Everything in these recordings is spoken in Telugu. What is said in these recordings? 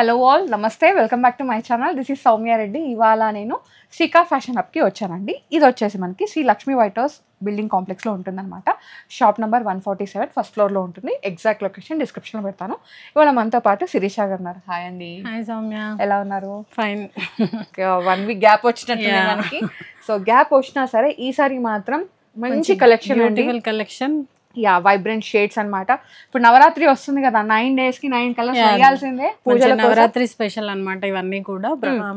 హలో ఆల్, నమస్తే, welcome back to my channel. This is Soumya Reddy. ఇవాళ నేను శ్రీకా ఫ్యాషన్ హబ్కి వచ్చానండి. ఇది వచ్చేసి మనకి Sri Lakshmi white house building కాంప్లెక్స్లో ఉంటుందన్నమాట. షాప్ నెంబర్ 147 ఫస్ట్ ఫ్లోర్లో ఉంటుంది. ఎగ్జాక్ట్ లొకేషన్ డిస్క్రిప్షన్లో పెడతాను. ఇవాళ మనతో పాటు శిరీష గారు ఉన్నారు. హాయ్ అండి. హాయ్ సౌమ్య, ఎలా ఉన్నారు? ఫైన్. 1 వీక్ గ్యాప్ వచ్చినట్టు మనకి. సో గ్యాప్ వచ్చినా సరే ఈసారి మాత్రం మంచి కలెక్షన్, కలెక్షన్, వైబ్రెంట్ షేడ్స్ అన్నమాట. ఇప్పుడు నవరాత్రి వస్తుంది కదా, 9 days కి 9 కలర్స్ వేయాల్సిందే. పూజల నవరాత్రి స్పెషల్ అన్నమాట. ఇవన్నీ కూడా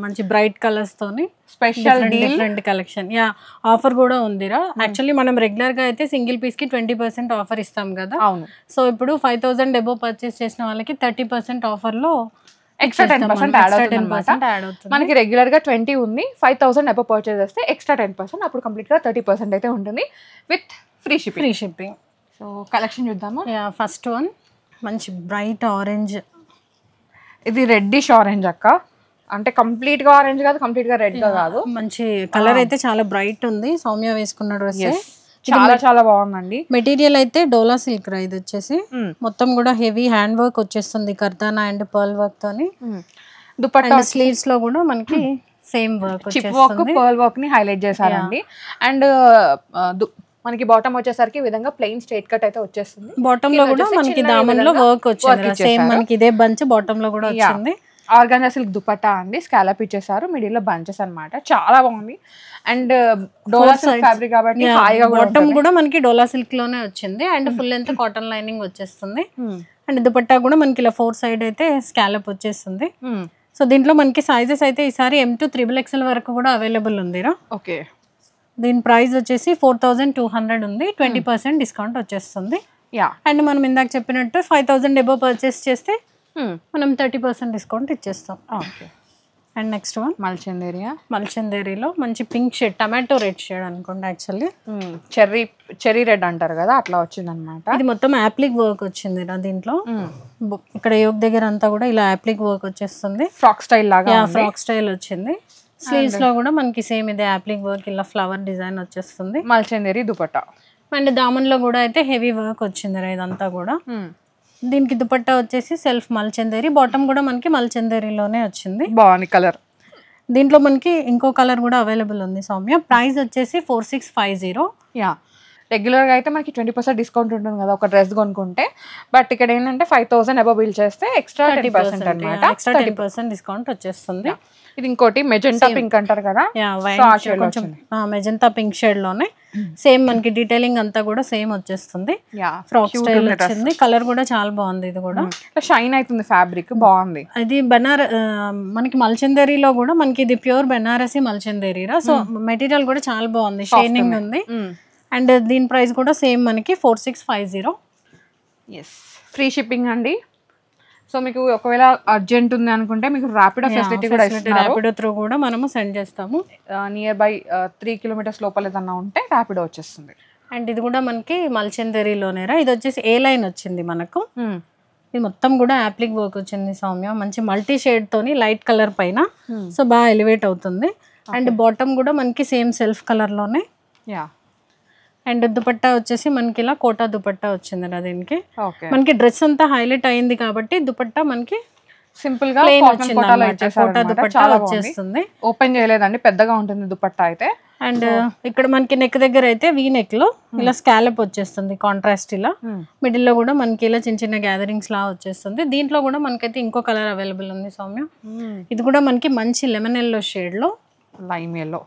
మంచి బ్రైట్ కలర్స్ తోని స్పెషల్ డిఫరెంట్ కలెక్షన్. ఆఫర్ కూడా ఉందిరా. యాక్చువల్లీ మనం రెగ్యులర్ గా అయితే సింగిల్ పీస్ కి 20% ఆఫర్ ఇస్తాం కదా. అవును. సో ఇప్పుడు 5000 అబోవ్ పర్చేస్ చేసిన వాళ్ళకి 30% ఆఫర్ లో ఎక్స్ట్రా 10% యాడ్ అవుతుంది. మనకి రెగ్యులర్ గా 20 ఉంది, 5000 అబోవ్ పర్చేస్ చేస్తే ఎక్స్ట్రా 10%, అప్పుడు కంప్లీట్ గా 30% అయితే ఉంటుంది with free shipping. So collection చూద్దామా? ఫస్ట్ వన్ మంచి బ్రైట్ ఆరెంజ్. ఇది రెడ్డిష్ ఆరెంజ్ అక్క, అంటే కంప్లీట్ గా ఆరెంజ్ కాదు, కంప్లీట్ గా రెడ్ గా కాదు. మంచి కలర్ అయితే చాలా బ్రైట్ ఉంది. సౌమ్య వేసుకున్న డ్రెస్ చాలా బాగుందండి. మెటీరియల్ అయితే డోలా సిల్క్ రా. ఇది వచ్చేసి మొత్తం కూడా హెవీ హ్యాండ్ వర్క్ వచ్చేస్తుంది, కర్దానా అండ్ పర్ల్ వర్క్ తోని. దుపట్టా స్లీవ్స్ లో కూడా మనకి same work, chip work, pearl work ని హైలైట్ చేశారండి. అండ్ మనకి బాటమ్ వచ్చేసరికి విధంగా ప్లెయిన్ స్ట్రైట్ కట్ అయితే వచ్చేస్తుంది. బాటమ్ లో కూడా మనకి దామన్లో వర్క్ వచ్చింది. సేమ్ మనకి ఇదే బంచ్ బాటమ్ లో కూడా వచ్చింది. ఆర్గాంజా సిల్క్ దుపట్టా అండి, స్కాలప్ ఇచ్చేసారు, మిడిల్ లో బంచెస్ అన్నమాట. చాలా బాగుంది. అండ్ డోలా సిల్క్ ఫ్యాబ్రిక్ కాబట్టి బాటమ్ కూడా మనకి డోలా సిల్క్ లోనే వచ్చింది. And full length cotton lining వచ్చేస్తుంది. అండ్ దుపట్టా కూడా మనకి ఇలా 4 side అయితే స్కాలప్ వచ్చేస్తుంది. సో దీంట్లో మనకి సైజెస్ అయితే ఈసారి M to XXL వరకు కూడా అవైలబుల్ ఉందిరా. ఓకే. దీని ప్రైస్ వచ్చేసి 4200 ఉంది. 20% డిస్కౌంట్ వచ్చేస్తుంది. అండ్ మనం ఇందాక చెప్పినట్టు 5000 అబోవ్ పర్చేస్ చేస్తే మనం 30% డిస్కౌంట్ ఇచ్చేస్తాం. ఓకే. అండ్ నెక్స్ట్ వన్ మల్చందేరిలో మంచి pink shade, tomato red shade అనుకోండి. యాక్చువల్లీ చెర్రీ రెడ్ అంటారు కదా, అట్లా వచ్చింది అనమాట. ఇది మొత్తం యాప్లిక్ వర్క్ వచ్చింది దీంట్లో. ఇక్కడ యోగ్ దగ్గర అంతా కూడా ఇలా యాప్లిక్ వర్క్ వచ్చేస్తుంది. ఫ్రాక్ స్టైల్ లాగా, ఫ్రాక్ స్టైల్ వచ్చింది. స్లీవ్స్ లో కూడా మనకి సేమ్ ఇదే యాప్లిక్ వర్క్, ఇలా ఫ్లవర్ డిజైన్ వచ్చేస్తుంది. మల్చందేరి దుపట్టా. అండ్ దామన్ లో కూడా అయితే హెవీ వర్క్ వచ్చింది రా ఇదంతా కూడా. దీనికి దుపట్టా వచ్చేసి సెల్ఫ్ మల్చందేరి, బాటమ్ కూడా మనకి మల్చందేరిలోనే వచ్చింది. బాగుంది కలర్. దీంట్లో మనకి ఇంకో కలర్ కూడా అవైలబుల్ ఉంది సౌమ్య. ప్రైస్ వచ్చేసి 4650. రెగ్యులర్గా అయితే మనకి 20% డిస్కౌంట్ ఉంటుంది కదా ఒక డ్రెస్ కొనుక్కుంటే, బట్ ఇక్కడ ఏంటంటే 5000 అబోవ్ బిల్ చేస్తే ఎక్స్ట్రా 10% అనమాట. ఎక్స్ట్రా 10% డిస్కౌంట్ వచ్చేస్తుంది. ఇది ఇంకోటి మెజెంటా పింక్ అంటారు కదా, కొంచెం మెజెంటా పింక్ షేడ్ లోనే సేమ్ మనకి డీటెయిలింగ్ అంతా కూడా సేమ్ వచ్చేస్తుంది. ఫ్రాక్ స్టైల్ వచ్చింది. కలర్ కూడా చాలా బాగుంది. ఇది కూడా షైన్ అవుతుంది, ఫ్యాబ్రిక్ బాగుంది. అది మనకి మల్చందేరిలో కూడా మనకి ఇది ప్యూర్ బెనారసి మల్చందేరిరా. సో మెటీరియల్ కూడా చాలా బాగుంది, షైనింగ్ ఉంది. అండ్ దీని ప్రైస్ కూడా సేమ్ మనకి 4650. ఫ్రీ షిప్పింగ్ అండి. సో మీకు ఒకవేళ అర్జెంట్ ఉంది అనుకుంటే మీకు ర్యాపిడో ఫెసిలిటీ కూడా ఇస్తున్నారు. ర్యాపిడో త్రూ కూడా మనము సెండ్ చేస్తాము. నియర్ బై 3 kilometers లోపల ఏదన్నా ఉంటే ర్యాపిడో వచ్చేస్తుంది. అండ్ ఇది కూడా మనకి మల్చందేరిలోనేరా. ఇది వచ్చేసి ఏ లైన్ వచ్చింది మనకు. ఇది మొత్తం కూడా యాప్లిక్ వర్క్ వచ్చింది సౌమ్య. మంచి మల్టీ షేడ్ తోని లైట్ కలర్ పైన, సో బాగా ఎలివేట్ అవుతుంది. అండ్ బాటమ్ కూడా మనకి సేమ్ సెల్ఫ్ కలర్ లోనే. అండ్ దుపట్టా వచ్చేసి మనకి ఇలా కోటా దుపట్టా వచ్చింది నా దీనికి. మనకి డ్రెస్ అంతా హైలైట్ అయింది కాబట్టి దుపట్టా మనకి సింపుల్ గా కోటా దుపట్టా వచ్చేస్తుంది. ఓపెన్ చేయలేదండి, పెద్దగా ఉంటుంది దుపట్టా అయితే. అండ్ ఇక్కడ మనకి నెక్ దగ్గర అయితే వీ నెక్ లో ఇలా స్కాలప్ వచ్చేస్తుంది కాంట్రాస్ట్. ఇలా మిడిల్ లో కూడా మనకి ఇలా చిన్న చిన్న గ్యాదరింగ్స్ లా వచ్చేస్తుంది. దీంట్లో కూడా మనకైతే ఇంకో కలర్ అవైలబుల్ ఉంది సౌమ్య. ఇది కూడా మనకి మంచి లెమన్ ఎల్లో షేడ్ లో, లైమ్ ఎల్లో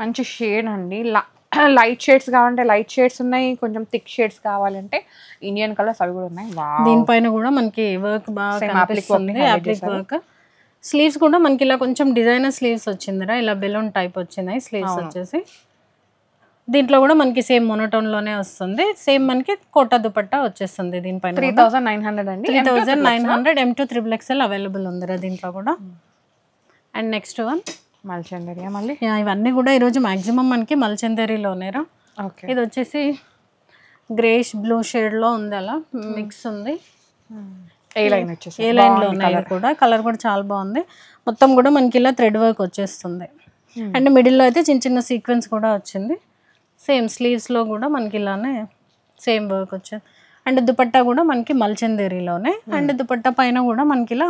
మంచి షేడ్ అండి. లైట్ షేడ్స్ కావాలంటే లైట్ షేడ్స్ ఉన్నాయి, కొంచెం థిక్ షేడ్స్ కావాలంటే ఇండియన్ కలర్స్ అవి కూడా ఉన్నాయి. దీనిపైన కూడా మనకి వర్క్ బాగా కనిపిస్తుంది, యాప్లిక్ వర్క్. స్లీవ్స్ కూడా మనకి ఇలా కొంచెం డిజైనర్ స్లీవ్స్ వచ్చిందిరా, ఇలా బెలూన్ టైప్ వచ్చినాయి స్లీవ్స్ వచ్చేసి. దీంట్లో కూడా మనకి సేమ్ మోనోటోన్ లోనే వస్తుంది. సేమ్ మనకి కోటా దుపట్టా వచ్చేస్తుంది. దీనిపైన 3900 అండి. 3900 M to XXL అవైలబుల్ ఉందిరా దీంట్లో కూడా. And next one Mulchanderi. మళ్ళీ ఇవన్నీ కూడా ఈరోజు మాక్సిమం మనకి మల్చందేరిలోనేరా. ఇది వచ్చేసి గ్రేష్ బ్లూ షేడ్ లో ఉంది, అలా మిక్స్ ఉంది. ఏ లైన్ వచ్చేసి ఏ లైన్ లో ఉన్నాయి కూడా. కలర్ కూడా చాలా బాగుంది. మొత్తం కూడా మనకి ఇలా థ్రెడ్ వర్క్ వచ్చేస్తుంది. అండ్ మిడిల్ లో అయితే చిన్న చిన్న సీక్వెన్స్ కూడా వచ్చింది. సేమ్ స్లీవ్స్ లో కూడా మనకి ఇలానే సేమ్ వర్క్ వచ్చింది. అండ్ దుపట్టా కూడా మనకి మల్చందేరిలోనే. అండ్ దుపట్టా పైన కూడా మనకి ఇలా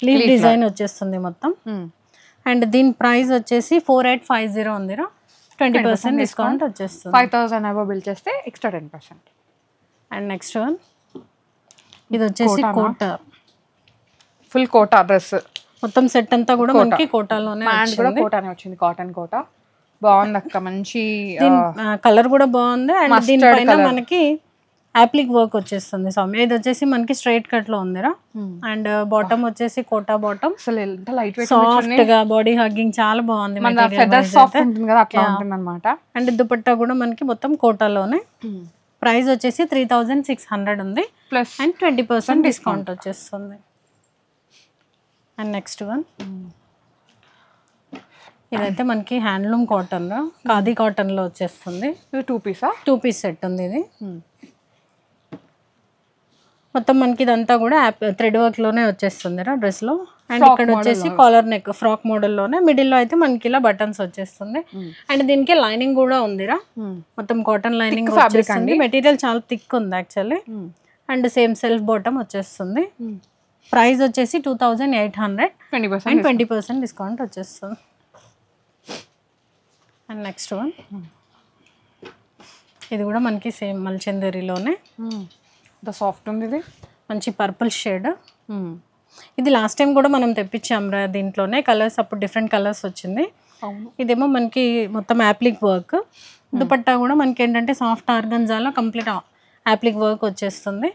లీవ్ డిజైన్ వచ్చేస్తుంది మొత్తం. అండ్ దీని ప్రైస్ వచ్చేసి 4850 ఉందిరా. 20% డిస్కౌంట్ వచ్చేస్తుంది. 5000 అబౌవ్ బిల్ చేస్తే ఎక్స్ట్రా 10%. అండ్ నెక్స్ట్ వన్ ఇది వచ్చేసి కోటా, ఫుల్ కోటా డ్రెస్ మొత్తం సెట్ అంతా కూడా మనకి కోటాలోనే కూడా కోటానే వచ్చింది, కాటన్ కోటా. బాగుంది అక్క, మంచి కలర్ కూడా బాగుంది. అండ్ దీనిపైన మనకి యాప్లిక్ వర్క్ వచ్చేస్తుంది సౌమ్య. ఇది వచ్చేసి మనకి స్ట్రైట్ కట్ లో ఉందిరా. అండ్ బాటమ్ వచ్చేసి కోటా బాటమ్, అసలు ఎంత లైట్ వెయిట్, సాఫ్ట్ గా బాడీ హగ్గింగ్ చాలా బాగుంది. అండ్ దుపట్టా కూడా మనకి మొత్తం కోటాలోనే. ప్రైస్ వచ్చేసి 3600 ఉంది ప్లస్ అండ్ 20% డిస్కౌంట్ వచ్చేస్తుంది. అండ్ నెక్స్ట్ వన్ ఇదైతే మనకి హ్యాండ్లూమ్ కాటన్ లో, ఖాదీ కాటన్ లో వచ్చేస్తుంది. ఇది 2 పీస్ సెట్ ఉంది. ఇది మొత్తం మనకి ఇదంతా కూడా థ్రెడ్ వర్క్ లోనే వచ్చేస్తుంది డ్రెస్ లో. అండ్ ఇక్కడ వచ్చేసి కాలర్ నెక్ ఫ్రాక్ మోడల్ లోనే, మిడిల్ లో అయితే మనకి ఇలా బటన్స్ వచ్చేస్తుంది. అండ్ దీనికి లైనింగ్ కూడా ఉందిరా, మొత్తం కాటన్ లైనింగ్ వచ్చేస్తుంది. మెటీరియల్ చాలా థిక్ ఉంది actually. And same self bottom వచ్చేస్తుంది. ప్రైస్ వచ్చేసి 2800 అండ్ 20% డిస్కౌంట్ వచ్చేస్తుంది. అండ్ నెక్స్ట్ వన్ ఇది కూడా మనకి సేమ్ మల్చందరిలోనే, సాఫ్ట్ ఉంది. ఇది మంచి పర్పుల్ షేడ్. ఇది లాస్ట్ టైం కూడా మనం తెప్పించాం రా దీంట్లోనే. కలర్స్ అప్పుడు డిఫరెంట్ కలర్స్ వచ్చింది. ఇదేమో మనకి మొత్తం యాప్లిక్ వర్క్. దుపట్టా కూడా మనకి ఏంటంటే సాఫ్ట్ ఆర్గంజాలో కంప్లీట్ యాప్లిక్ వర్క్ వచ్చేస్తుంది.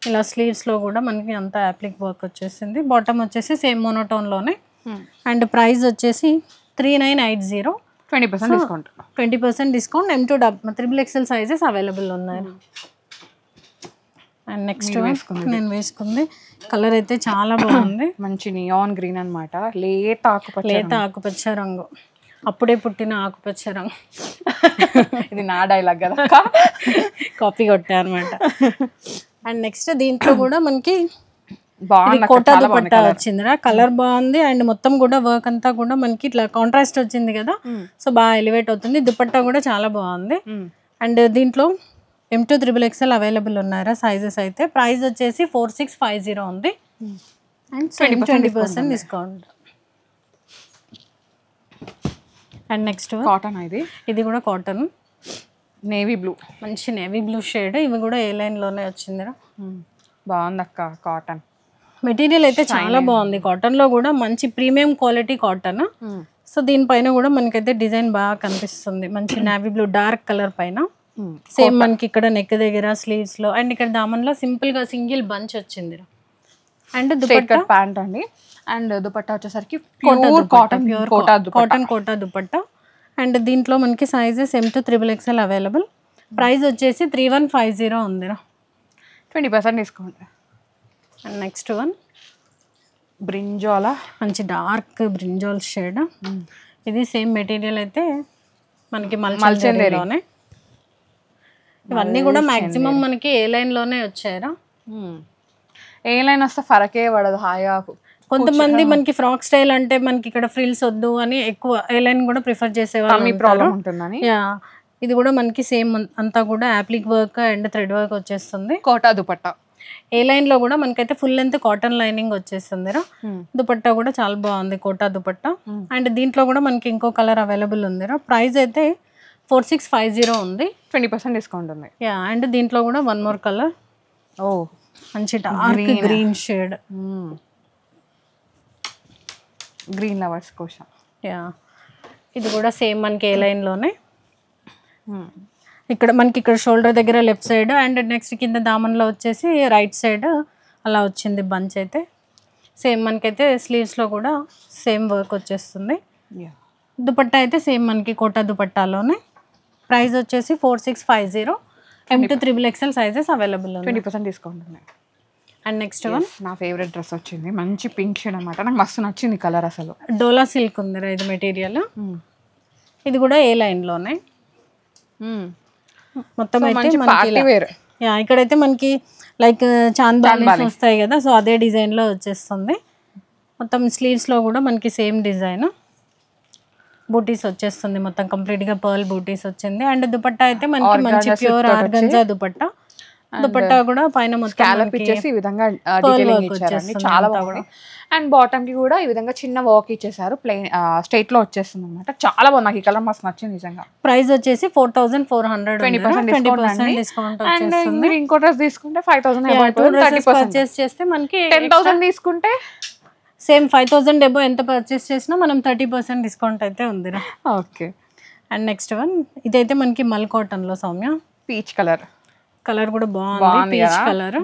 ఇలా స్లీవ్స్ లో కూడా మనకి అంతా యాప్లిక్ వర్క్ వచ్చేసింది. బాటమ్ వచ్చేసి సేమ్ మోనోటోన్ లోనే. అండ్ ప్రైస్ వచ్చేసి 3980, 20% discount. 20% discount. M2 XXL sizes available ఉన్నాయి. అండ్ నెక్స్ట్ నేను వేసుకుంది కలర్ అయితే చాలా బాగుంది. మంచి నియాన్ గ్రీన్ అనమాట, లేత ఆకుపచ్చ రంగు, అప్పుడే పుట్టిన ఆకుపచ్చ రంగు. ఇది నా డైలాగ్ కదా, కాపీ కొట్టా అనమాట. అండ్ నెక్స్ట్ దీంట్లో కూడా మనకి కోటా దుపట్టా వచ్చిందిరా. కలర్ బాగుంది. అండ్ మొత్తం కూడా వర్క్ అంతా కూడా మనకి ఇట్లా కాంట్రాస్ట్ వచ్చింది కదా, సో బాగా ఎలివేట్ అవుతుంది. దుపట్టా కూడా చాలా బాగుంది. అండ్ దీంట్లో M2 XXL అవైలబుల్ ఉన్నారా సైజెస్ అయితే. ప్రైస్ వచ్చేసి 4650 ఉంది and 20% discount. And next cotton, ఇది కూడా కాటన్, నేవీ బ్లూ, మంచి నేవీ బ్లూ షేడ్. ఇవి కూడా ఏ లైన్ లోనే వచ్చిందిరా. బాగుంది అక్క కాటన్. మెటీరియల్ అయితే చాలా బాగుంది. కాటన్ లో కూడా మంచి ప్రీమియం క్వాలిటీ కాటన్. సో దీనిపైన కూడా మనకైతే డిజైన్ బాగా కనిపిస్తుంది. మంచి నేవీ బ్లూ డార్క్ కలర్ పైన. సేమ్ మనకి ఇక్కడ నెక్ దగ్గర స్లీవ్స్ లో అండ్ ఇక్కడ దామన్ లో సింపుల్ గా సింగిల్ బంచ్ వచ్చింది. అండ్ దుపట్టా ప్యాంట్ అండి. అండ్ దుపట్టా వచ్చేసరికి pure cotton Kota dupatta. And దీంట్లో మనకి sizes M2 XXL available. Price వచ్చేసి 3150 ఉందిరా. 20% discount. And next one brinjal, మంచి డార్క్ బ్రింజాల్ షేడ్. ఇది సేమ్ మెటీరియల్ అయితే మనకి మల్చందరిలోనే. ఇవన్నీ కూడా మాక్సిమం మనకి ఏ లైన్ లోనే వచ్చాయరా. ఏ లైన్ వస్తే ఫరకే పడదు, హాయిగా. కొంతమంది మనకి ఫ్రాక్ స్టైల్ అంటే మనకి ఇక్కడ ఫ్రిల్స్ వద్దు అని ఎక్కువ ఏ లైన్ కూడా ప్రిఫర్ చేసేవాళ్ళు. ప్రాబ్లం ఉంటుందని. ఇది కూడా మనకి సేమ్ అంతా కూడా appliqué work and thread work వచ్చేస్తుంది. కోటా దుపట్టా ఏ లైన్ లో కూడా మనకైతే ఫుల్ లెంత్ కాటన్ లైనింగ్ వచ్చేస్తుంది రా. దుపట్టా కూడా చాలా బాగుంది కోటా దుపట్టా. అండ్ దీంట్లో కూడా మనకి ఇంకో కలర్ అవైలబుల్ ఉంది రా. ప్రైస్ అయితే 4650 ఉంది. 20% డిస్కౌంట్ ఉంది. అండ్ దీంట్లో కూడా వన్ మోర్ కలర్, మంచి dark green shade, green lovers కోసం. ఇది కూడా సేమ్ మనకి ఏ లైన్ లోనే. ఇక్కడ మనకి ఇక్కడ షోల్డర్ దగ్గర లెఫ్ట్ సైడ్ అండ్ నెక్స్ట్ కింద దామన్లో వచ్చేసి రైట్ సైడ్ అలా వచ్చింది బంచ్ అయితే. సేమ్ మనకైతే స్లీవ్స్లో కూడా సేమ్ వర్క్ వచ్చేస్తుంది. దుపట్టా అయితే సేమ్ మనకి కోటా దుపట్టాలోనే. ప్రైస్ వచ్చేసి 4650. M2 XXL సైజెస్ అవైలబుల్ ఉంది. 20% డిస్కౌంట్ ఉన్నాయి. అండ్ నెక్స్ట్ వన్ నా ఫేవరెట్ డ్రెస్ వచ్చింది, మంచి పింక్ షేడ్ అనమాట. నాకు మస్తు నచ్చింది కలర్. అసలు డోలా సిల్క్ ఉందిరా ఇది మెటీరియల్. ఇది కూడా ఏ లైన్లోనే మొత్తం అయితే ఇక్కడైతే మనకి లైక్ చాంద్ బాలీస్ వస్తాయి కదా, సో అదే డిజైన్లో వచ్చేస్తుంది. మొత్తం స్లీవ్స్లో కూడా మనకి సేమ్ డిజైన్, బూటీస్ వచ్చేస్తుంది మొత్తం కంప్లీట్గా పర్ల్ బూటీస్ వచ్చింది. అండ్ దుపట్టా అయితే మనకి మంచి ప్యూర్ ఆర్గంజా దుపట్టా. దుపట్టా కూడా పైన మొత్తం స్కాలప్ ఇచ్చేసి ఈ విధంగా డీటెయిలింగ్ ఇచ్చారండి, చాలా బాగుంది. అండ్ బాటమ్ కి కూడా ఈ విధంగా చిన్న వర్క్ ఇచ్చేసారు, ప్లెయిన్ స్ట్రైట్ లో వచ్చేస్తుంది అనమాట. చాలా బాగుంది, నాకు ఈ కలర్ మస్తు నచ్చింది నిజంగా. ప్రైస్ వచ్చేసి 4400, 20% డిస్కౌంట్. అండ్ మీరు ఇంకో డ్రెస్ తీసుకుంటే 5000 పర్చేస్ చేస్తే మనకి 10,000 తీసుకుంటే సేమ్ 5000 ఎబో ఎంత పర్చేస్ చేసినా మనం 30% డిస్కౌంట్ అయితే ఉందిరా. ఓకే. అండ్ నెక్స్ట్ వన్ ఇదైతే మనకి మల్ కాటన్ లో సౌమ్య, పీచ్ కలర్ కూడా బాగుంది, పీచ్ కలర్.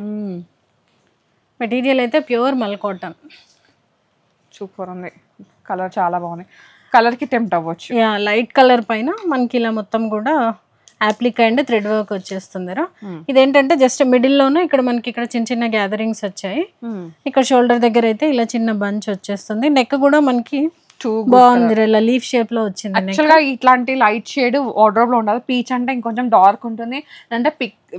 మెటీరియల్ అయితే ప్యూర్ మల్ కాటన్, సూపర్ ఉంది, కలర్ చాలా బాగుంది, కలర్ కి టెంప్ట్ అవ్వచ్చు. లైట్ కలర్ పైన మనకి ఇలా మొత్తం కూడా యాప్లిక్ అండ్ థ్రెడ్ వర్క్ వచ్చేస్తుందిరా. ఇదేంటంటే జస్ట్ మిడిల్ లోనే ఇక్కడ మనకి ఇక్కడ చిన్న చిన్న గ్యాదరింగ్స్ వచ్చాయి. ఇక్కడ షోల్డర్ దగ్గర అయితే ఇలా చిన్న బంచ్ వచ్చేస్తుంది. నెక్ కూడా మనకి బాగుంది, ఇలా లీఫ్ షేప్ లో వచ్చింది. యాక్చువల్ గా ఇట్లాంటి లైట్ షేడ్ వార్డ్రోబ్ లో ఉండదు, పీచ్ అంటే ఇంకొంచెం డార్క్ ఉంటుంది, అంటే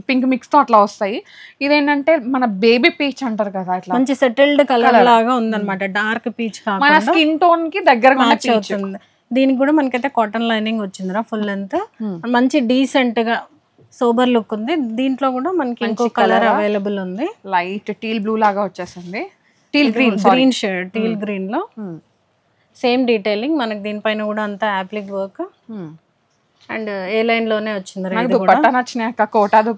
పింక్ మిక్స్ తో అట్లా వస్తాయి. ఇదేంటంటే మన బేబీ పీచ్ అంటారు కదా, అట్లా మంచి సెటిల్డ్ కలర్ లాగా ఉందన్నమాట. డార్క్ పీచ్ మన స్కిన్ టోన్ కి దగ్గరగా మ్యాచ్ అవుతుంది. దీనికి కూడా మనకైతే కాటన్ లైనింగ్ వచ్చిందిరా ఫుల్ లెంత్, మంచి డీసెంట్ గా సోబర్ లుక్ ఉంది. దీంట్లో కూడా మనకి ఇంకో కలర్ అవైలబుల్ ఉంది, లైట్ టీల్ బ్లూ లాగా వచ్చేసింది, teal green shade, teal green లో సేమ్ డీటెయిలింగ్. మనకి దీనిపైన కూడా అంతా appliqué work and A line లోనే వచ్చింది.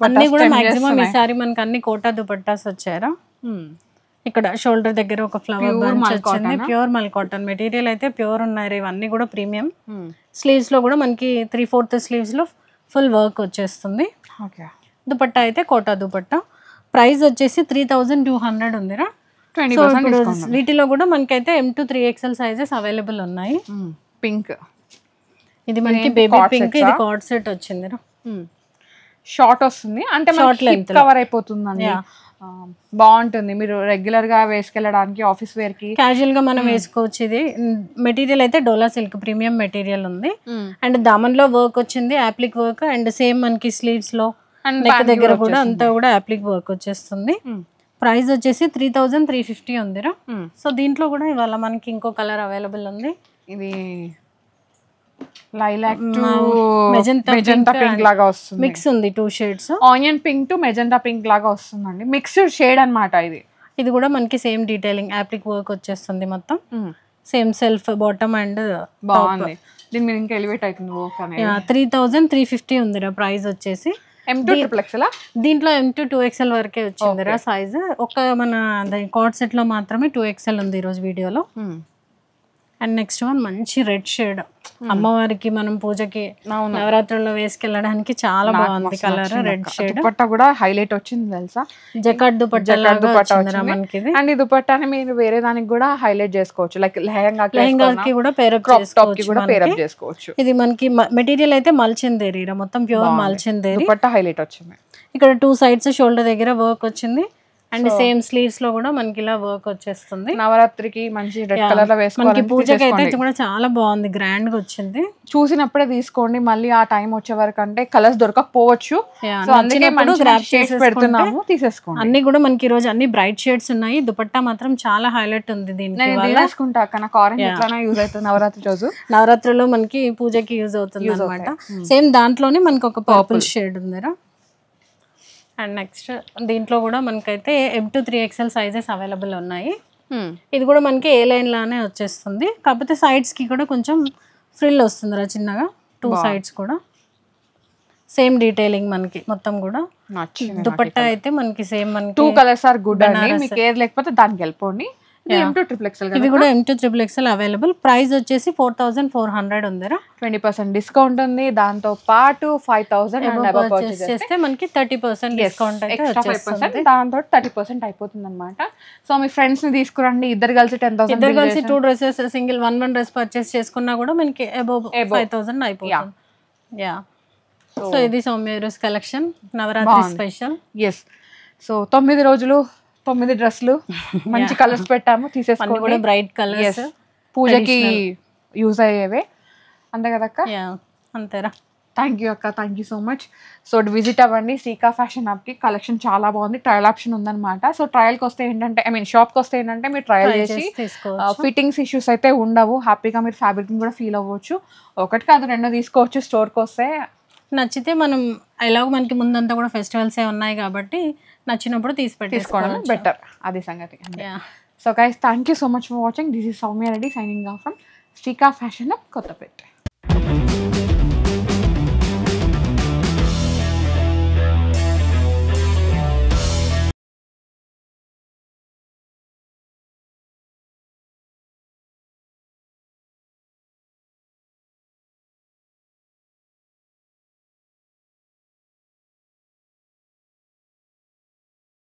అన్ని కూడా మాక్సిమం ఈసారి మనకి అన్ని కోటా దుపట్టాస్ వచ్చారా. ఇక్కడ షోల్డర్ దగ్గర ఒక ఫ్లవర్ బంచ్ వచ్చింది, ప్యూర్ మల్ కాటన్ మెటీరియల్ అయితే ప్యూర్ ఉన్నాయి. ఇవన్నీ కూడా ప్రీమియం. స్లీవ్స్ లో కూడా మనకి 3/4 స్లీవ్స్ లో ఫుల్ వర్క్ వచ్చేస్తుంది. దుపట్టా అయితే కోటా దుపట్టా. ప్రైస్ వచ్చేసి 3200 ఉందిరా. వీటిలో కూడా మనకైతే M to 3XL sizes available ఉన్నాయి. పింక్, ఇది మనకి బేబీ పింక్, ఇది కార్డ్ సెట్ వచ్చిందిరా. షార్ట్ వస్తుంది అంటే షార్ట్ లెంత్ కవర్ అయిపోతుందండి, బాగుంటుంది. మీరు రెగ్యులర్ గా వేసుకెళ్ళడానికి ఆఫీస్ వేర్ కి క్యాజువల్ గా మనం వేసుకోవచ్చు. ఇది మెటీరియల్ అయితే డోలా సిల్క్ ప్రీమియం మెటీరియల్ ఉంది. అండ్ దామన్ లో వర్క్ వచ్చింది, యాప్లిక్ వర్క్. అండ్ సేమ్ మనకి స్లీవ్స్ లో నెక్ దగ్గర కూడా అంతా కూడా యాప్లిక్ వర్క్ వచ్చేస్తుంది. ప్రైస్ వచ్చేసి 3350 ఉందిరా. సో దీంట్లో కూడా ఇవాళ మనకి ఇంకో కలర్ అవైలబుల్ ఉంది. ఇది లైలాక్ టు మెజెంటా పింక్ లాగా వస్తుంది, మిక్స్ ఉంది 2 shades. Onion pink to magenta pink లాగా వస్తుందండి, మిక్స్డ్ షేడ్ అన్నమాట. ఇది కూడా మనకి సేమ్ డీటెయిలింగ్ యాప్లిక్ వర్క్ వచ్చేస్తుంది మొత్తం. సేమ్ సెల్ఫ్ బాటమ్ అండ్ బాగుంది. దీని మీద ఇంకా ఎలివేట్ అవుతుంది వర్క్ అనేది. 3350 ఉందిరా ప్రైస్ వచ్చేసి. దీంట్లో M to 2XL వరకే వచ్చిందిరా సైజ్. ఒక మన కార్డ్ సెట్ లో మాత్రమే 2XL ఉంది ఈరోజు వీడియోలో. అండ్ నెక్స్ట్ వన్ మంచి రెడ్ షేడ్, అమ్మవారికి మనం పూజకి నవరాత్రుల్లో వేసుకెళ్ళడానికి చాలా బాగుంది కలర్, రెడ్ షేడ్. దుపట్టా కూడా హైలైట్ వచ్చింది తెలుసా, జకాట్ దుపట్టా మనకి. అండ్ ఈ దుపట్టాని మీరు వేరే దానికి కూడా హైలైట్ చేసుకోవచ్చు, లైక్ లెహంగాకి కూడా పేరప్ చేసుకోవచ్చు. ఇది మనకి మెటీరియల్ అయితే మల్చిందేరి, మొత్తం ప్యూర్ మల్చిందేరి. దుపట్టా హైలైట్ వచ్చింది. ఇక్కడ 2 సైడ్స్ షోల్డర్ దగ్గర వర్క్ వచ్చింది. అండ్ సేమ్ స్లీవ్స్ లో కూడా మనకి ఇలా వర్క్ వచ్చేస్తుంది. నవరాత్రికి మంచి రెడ్ కలర్ లో వేసుకోవాలి, పూజకి అయితే కూడా చాలా బాగుంది, గ్రాండ్ గా వచ్చింది. చూసినప్పుడే తీసుకోండి, మళ్ళీ ఆ టైం వచ్చే వరకు అంటే కలర్స్ దొరకకపోవచ్చు, తీసేసుకోండి. అన్ని కూడా మనకి ఈ రోజు అన్ని బ్రైట్ షేడ్స్ ఉన్నాయి. దుపట్టా మాత్రం చాలా హైలైట్ ఉంది. దీనికి తీసుకుంటా నాకు ఆరెంజ్ ఎట్లా యూజ్ అవుతుంది నవరాత్రి రోజు, నవరాత్రిలో మనకి పూజకి యూజ్ అవుతుంది అనమాట. సేమ్ దాంట్లోనే మనకి ఒక పర్పుల్ షేడ్ ఉందిరా. అండ్ నెక్స్ట్ దీంట్లో కూడా మనకైతే M to 3XL sizes available ఉన్నాయి. ఇది కూడా మనకి ఏ లైన్ లానే వచ్చేస్తుంది, కాకపోతే సైడ్స్ కి కూడా కొంచెం ఫ్రిల్ వస్తుంది చిన్నగా. 2 సైడ్స్ కూడా సేమ్ డీటెయిలింగ్ మనకి మొత్తం కూడా. దుపట్టా అయితే మనకి సేమ్ మనకి 2 కలర్స్ ఆర్ గుడ్ అండి, మీకు ఏది లేకపోతే దానికి వెళ్ళిపోండి. ఇవి కూడా M to 3XL available. Price వచ్చేసి 4400 ఉందిరా. 20% డిస్కౌంట్ ఉంది, దాంతో పాటు 5000 చేస్తే మనకి 30% డిస్కౌంట్ అయితే వచ్చేస్తుంది. దాంతో 30% అయిపోతుంది అనమాట. సో మీ ఫ్రెండ్స్ ని తీసుకురండి, ఇద్దరు కలిసి 10,000, ఇద్దరు కలిసి 2 డ్రెస్సెస్ సింగిల్ 1 డ్రెస్ పర్చేస్ చేసుకున్నా కూడా మనకి అబౌవ్ 5000 అయిపోతుంది. యా, సో ఇది సౌమ్య రోజు collection Navratri special. Yes, so 9 రోజులు 9 డ్రెస్సులు మంచి కలర్స్ పెట్టాము, తీసేసుకోండి. కూడా బ్రైట్ కలర్స్, పూజకి యూజ్ అయ్యేవే, అంతే కదక్క? అంతేరా. థ్యాంక్ యూ అక్క, thank you so much. So visit అవ్వండి శ్రీకా ఫ్యాషన్ హబ్కి, కలెక్షన్ చాలా బాగుంది, ట్రయల్ ఆప్షన్ ఉందన్నమాట. సో ట్రయల్కి వస్తే ఏంటంటే షాప్కి వస్తే ఏంటంటే మీరు ట్రయల్ చేసి ఫిట్టింగ్స్ ఇష్యూస్ అయితే ఉండవు, హ్యాపీగా మీరు ఫ్యాబ్రిక్ కూడా ఫీల్ అవ్వచ్చు. ఒకటి కాదు 2 తీసుకోవచ్చు. స్టోర్కి వస్తే నచ్చితే మనం ఎలాగో మనకి ముందంతా కూడా ఫెస్టివల్సే ఉన్నాయి కాబట్టి నచ్చినప్పుడు తీసుకోవడం తీసుకోవడం బెటర్, అది సంగతి. So guys, thank you so much for watching. This is Soumya Reddy signing off from Srika fashion hub, Kothapeta.